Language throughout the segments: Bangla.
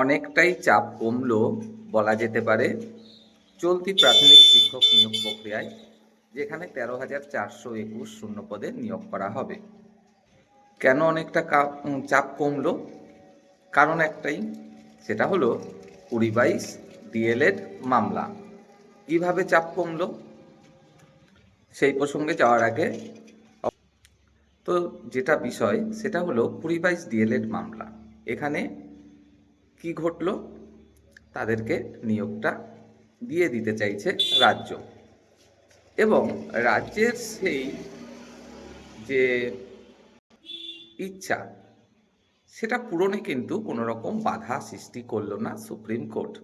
অনেকটাই চাপ কমলো বলা যেতে পারে চলতি প্রাথমিক শিক্ষক নিয়োগ প্রক্রিয়ায়, যেখানে 13,421 শূন্যপদে নিয়োগ করা হবে। কেন অনেকটা চাপ কমলো? কারণ একটাই, সেটা হলো 20-22 ডিএলএড মামলা। কিভাবে চাপ কমলো সেই প্রসঙ্গে যাওয়ার আগে তো যেটা বিষয় সেটা হলো 20-22 ডিএলএড মামলা। এখানে কি ঘটলো? তাদেরকে নিয়োগটা দিয়ে দিতে চাইছে রাজ্য, এবং রাজ্যের সেই যে ইচ্ছা সেটা পূরণে কিন্তু কোনো রকম বাধা সৃষ্টি করলো না সুপ্রিম কোর্ট।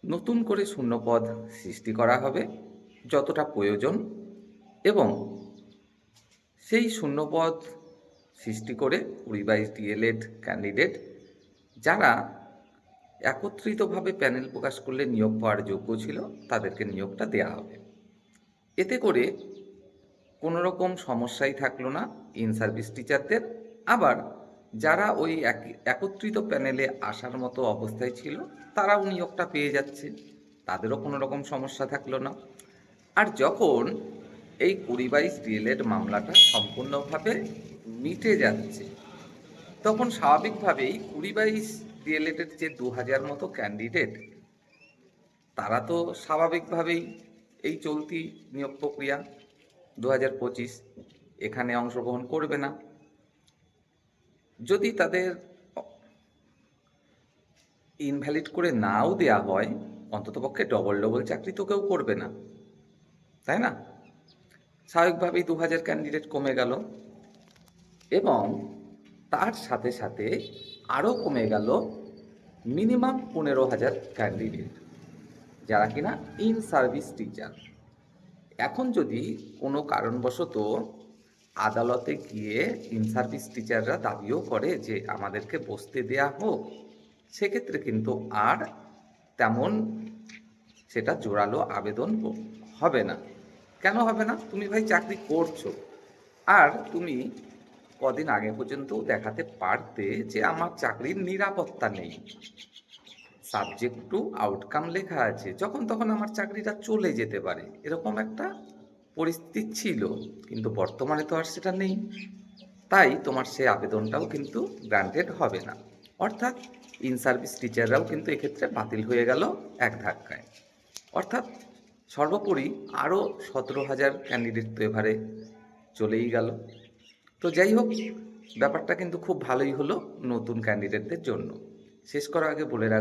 নতুন করে শূন্যপদ সৃষ্টি করা হবে যতটা প্রয়োজন, এবং সেই শূন্যপদ সৃষ্টি করে 20-22 ডিএলএড ক্যান্ডিডেট যারা একত্রিতভাবে প্যানেল প্রকাশ করলে নিয়োগ পাওয়ার যোগ্য ছিল তাদেরকে নিয়োগটা দেয়া হবে। এতে করে কোনো রকম সমস্যাই থাকলো না ইন সার্ভিস টিচারদের। আবার যারা ওই একত্রিত প্যানেলে আসার মতো অবস্থায় ছিল তারাও নিয়োগটা পেয়ে যাচ্ছে, তাদেরও কোনো রকম সমস্যা থাকলো না। আর যখন এই 20-22 ডিএলএড মামলাটা সম্পূর্ণভাবে মিটে যাচ্ছে, তখন স্বাভাবিকভাবেই 20-22 ডিএলএডের যে 2000 মতো ক্যান্ডিডেট, তারা তো স্বাভাবিকভাবেই এই চলতি নিয়োগ প্রক্রিয়া 2025 এখানে অংশগ্রহণ করবে না। যদি তাদের ইনভ্যালিড করে নাও দেয়া হয়, অন্ততপক্ষে ডবল ডবল চাকরি তো কেউ করবে না, তাই না? স্বাভাবিকভাবেই 2000 ক্যান্ডিডেট কমে গেল, এবং তার সাথে সাথে আরও কমে গেল মিনিমাম 15,000 ক্যান্ডিডেট যারা কিনা ইন সার্ভিস টিচার। এখন যদি কোনো কারণবশত আদালতে গিয়ে ইন সার্ভিস টিচাররা দাবিও করে যে আমাদেরকে বসতে দেয়া হোক, সেক্ষেত্রে কিন্তু আর তেমন সেটা জোরালো আবেদন হবে না। কেন হবে না? তুমি ভাই চাকরি করছো, আর তুমি কদিন আগে পর্যন্ত দেখাতে পারতে যে আমার চাকরির নিরাপত্তা নেই, সাবজেক্ট টু আউটকাম লেখা আছে, যখন তখন আমার চাকরিটা চলে যেতে পারে, এরকম একটা পরিস্থিতি ছিল। কিন্তু বর্তমানে তো আর সেটা নেই, তাই তোমার সেই আবেদনটাও কিন্তু গ্রান্টেড হবে না। অর্থাৎ ইন সার্ভিস টিচাররাও কিন্তু এক্ষেত্রে বাতিল হয়ে গেল এক ধাক্কায়। অর্থাৎ সর্বোপরি আরও 17,000 ক্যান্ডিডেট তো এবারে চলেই গেল। তো যাই হোক, ব্যাপারটা কিন্তু খুব ভালোই হলো নতুন ক্যান্ডিডেটদের জন্য। শেষ করার আগে বলে রাখবো,